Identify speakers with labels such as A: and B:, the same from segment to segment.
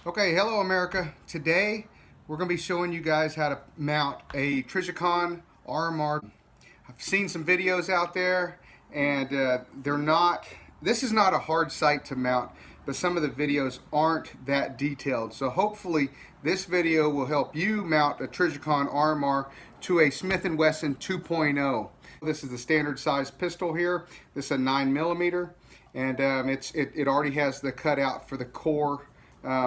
A: Okay, hello America. Today we're going to be showing you guys how to mount a Trijicon RMR. I've seen some videos out there and this is not a hard site to mount, but some of the videos aren't that detailed. So hopefully this video will help you mount a Trijicon RMR to a Smith & Wesson 2.0. This is the standard size pistol here. This is a 9mm and it already has the cutout for the core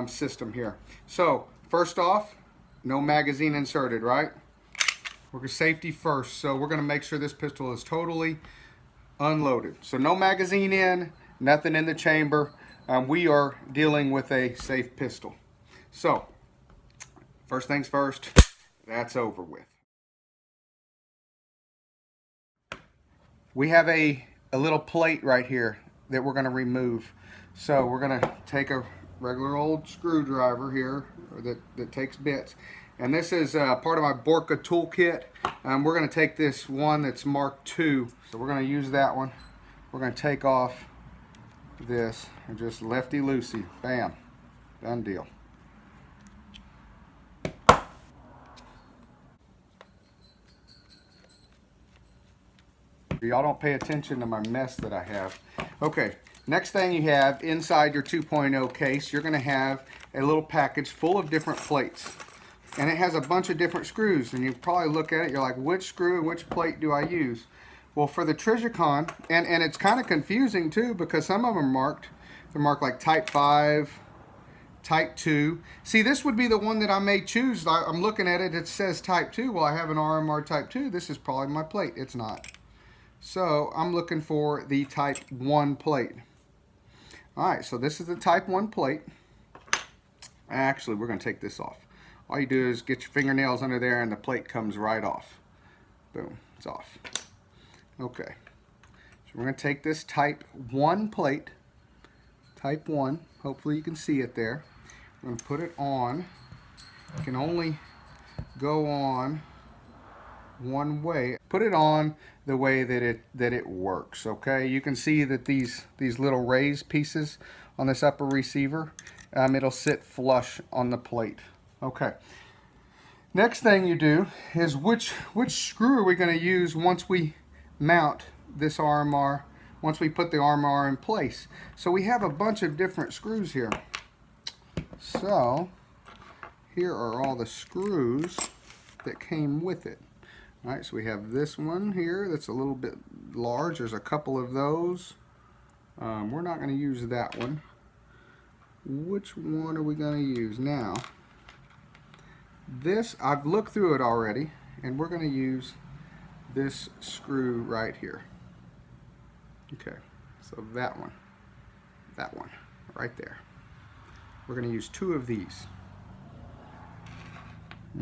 A: system here. So first off, no magazine inserted, right? We're going safety first, so we're going to make sure this pistol is totally unloaded. So no magazine in, nothing in the chamber. We are dealing with a safe pistol. So first things first, that's over with. We have a little plate right here that we're going to remove. So we're going to take a regular old screwdriver here that takes bits, and this is part of my Borka toolkit. We're going to take this one that's marked II, so we're going to use that one. We're going to take off this and just lefty loosey, bam, done deal. Y'all don't pay attention to my mess that I have. Okay, next thing you have inside your 2.0 case, you're going to have a little package full of different plates. And it has a bunch of different screws. And you probably look at it, you're like, which screw and which plate do I use? Well, for the Trijicon, and it's kind of confusing too, because some of them are marked. They're marked like Type 5, Type 2. See, this would be the one that I may choose. I'm looking at it, it says Type 2. Well, I have an RMR Type 2. This is probably my plate. It's not. So I'm looking for the Type 1 plate. Alright, so this is the Type 1 plate. Actually, we're going to take this off. All you do is get your fingernails under there and the plate comes right off. Boom, it's off. Okay, so we're going to take this Type 1 plate. Type 1, hopefully you can see it there. We're going to put it on. It can only go on one way. Put it on the way that it works. Okay, you can see that these little raised pieces on this upper receiver, it'll sit flush on the plate. Okay, next thing you do is which screw are we going to use once we mount this RMR, once we put the RMR in place. So we have a bunch of different screws here. So here are all the screws that came with it. Alright, so we have this one here that's a little bit large. There's a couple of those. We're not going to use that one. Which one are we going to use now? This, I've looked through it already, and we're going to use this screw right here. Okay, so that one, right there. We're going to use two of these.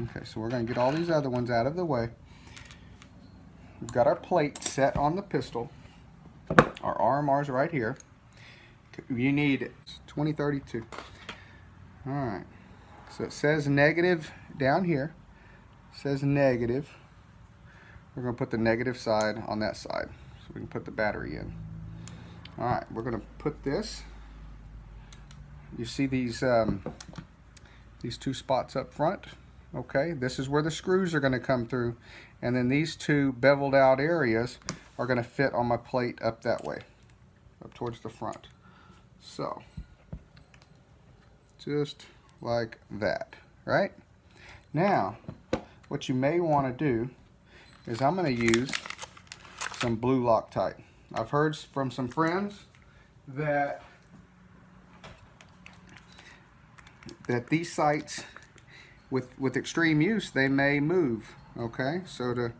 A: Okay, so we're going to get all these other ones out of the way. We've got our plate set on the pistol. Our RMR's right here. You need 2032. Alright. So it says negative down here. It says negative. We're going to put the negative side on that side so we can put the battery in. Alright, we're going to put this. You see these two spots up front? Okay, this is where the screws are going to come through, and then these two beveled out areas are going to fit on my plate up that way, up towards the front. So just like that, right? Now what you may want to do is I'm going to use some blue Loctite. I've heard from some friends that these sights with extreme use, they may move. Okay, so to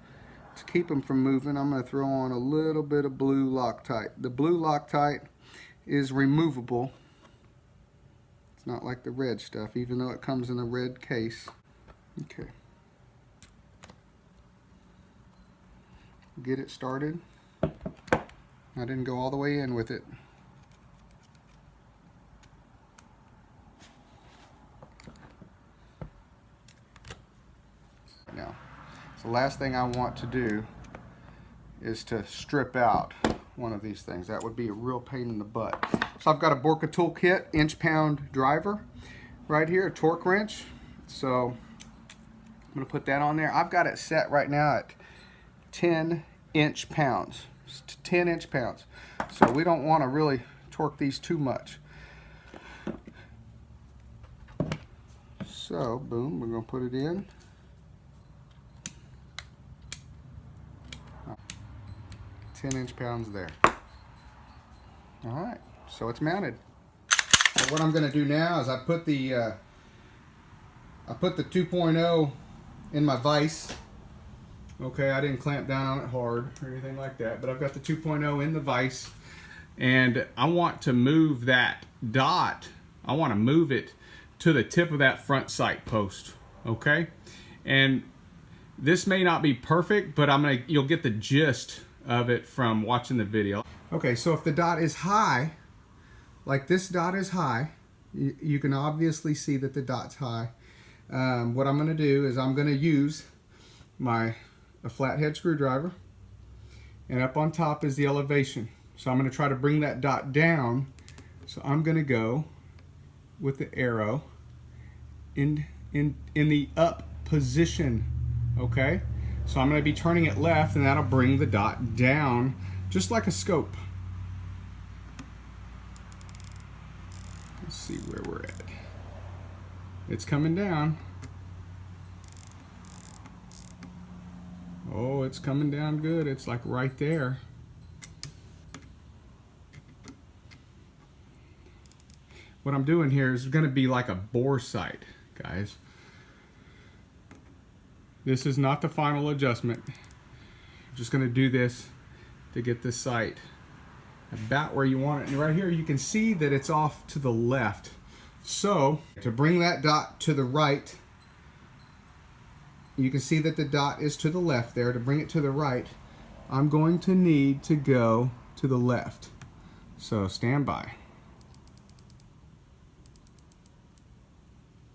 A: keep them from moving, I'm going to throw on a little bit of blue Loctite. The blue Loctite is removable. It's not like the red stuff, even though it comes in a red case. Okay, get it started. I didn't go all the way in with it. Now, so the last thing I want to do is to strip out one of these things. That would be a real pain in the butt. So I've got a Borka toolkit inch-pound driver. right here, a torque wrench. So I'm going to put that on there. I've got it set right now at 10 inch-pounds. 10 inch-pounds. So we don't want to really torque these too much. So, boom, we're going to put it in. Oh, 10 inch-pounds there. Alright, so it's mounted. So what I'm going to do now is I put the 2.0 in my vise. Okay, I didn't clamp down on it hard or anything like that, but I've got the 2.0 in the vise, and I want to move that dot. I want to move it to the tip of that front sight post. Okay, and this may not be perfect, but you'll get the gist of it from watching the video. Okay, so if the dot is high, like this dot is high, you can obviously see that the dot's high. What I'm going to do is I'm going to use a flathead screwdriver, and up on top is the elevation. So I'm going to try to bring that dot down. So I'm going to go with the arrow in the up position. Okay, so I'm going to be turning it left, and that'll bring the dot down just like a scope. Let's see where we're at. It's coming down. Oh, it's coming down good. It's like right there. What I'm doing here is going to be like a bore sight, guys. This is not the final adjustment. I'm just going to do this to get this sight about where you want it. And right here you can see that it's off to the left. So to bring that dot to the right, you can see that the dot is to the left there. To bring it to the right, I'm going to need to go to the left. So stand by.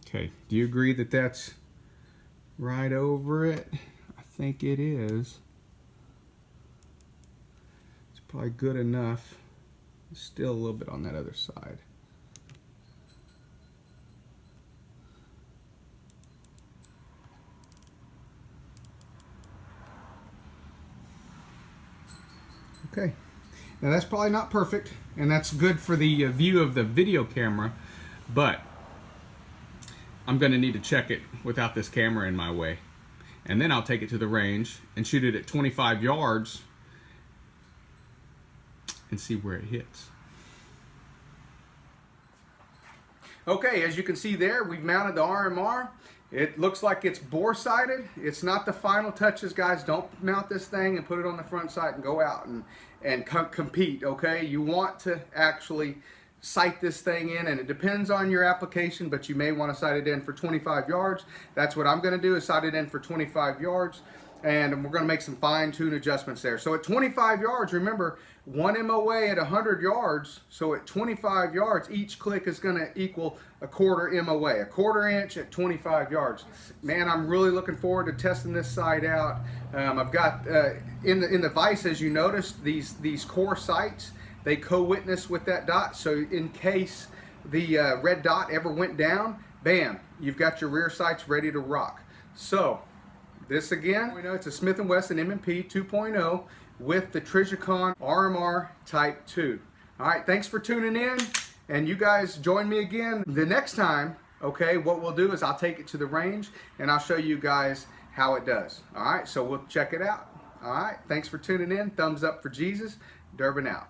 A: Okay, do you agree that that's right over it? I think it is. It's probably good enough. Still a little bit on that other side. Okay, now that's probably not perfect, and that's good for the view of the video camera, but I'm going to need to check it without this camera in my way. And then I'll take it to the range and shoot it at 25 yards and see where it hits. Okay, as you can see there, we've mounted the RMR. It looks like it's bore-sighted. It's not the final touches, guys. Don't mount this thing and put it on the front sight and go out and compete, okay? You want to actually sight this thing in, and it depends on your application, but you may want to sight it in for 25 yards. That's what I'm going to do, is sight it in for 25 yards, and we're going to make some fine-tune adjustments there. So at 25 yards, remember, 1 MOA at 100 yards, so at 25 yards, each click is going to equal a 1/4 MOA, a 1/4 inch at 25 yards. Man, I'm really looking forward to testing this sight out. I've got, in the vise, as you noticed, these core sights, they co-witness with that dot, so in case the red dot ever went down, bam, you've got your rear sights ready to rock. So, this again, we know it's a Smith & Wesson M&P 2.0 with the Trijicon RMR Type 2. Alright, thanks for tuning in, and you guys join me again the next time. Okay, what we'll do is I'll take it to the range and I'll show you guys how it does. Alright, so we'll check it out. Alright, thanks for tuning in. Thumbs up for Jesus. Durbin out.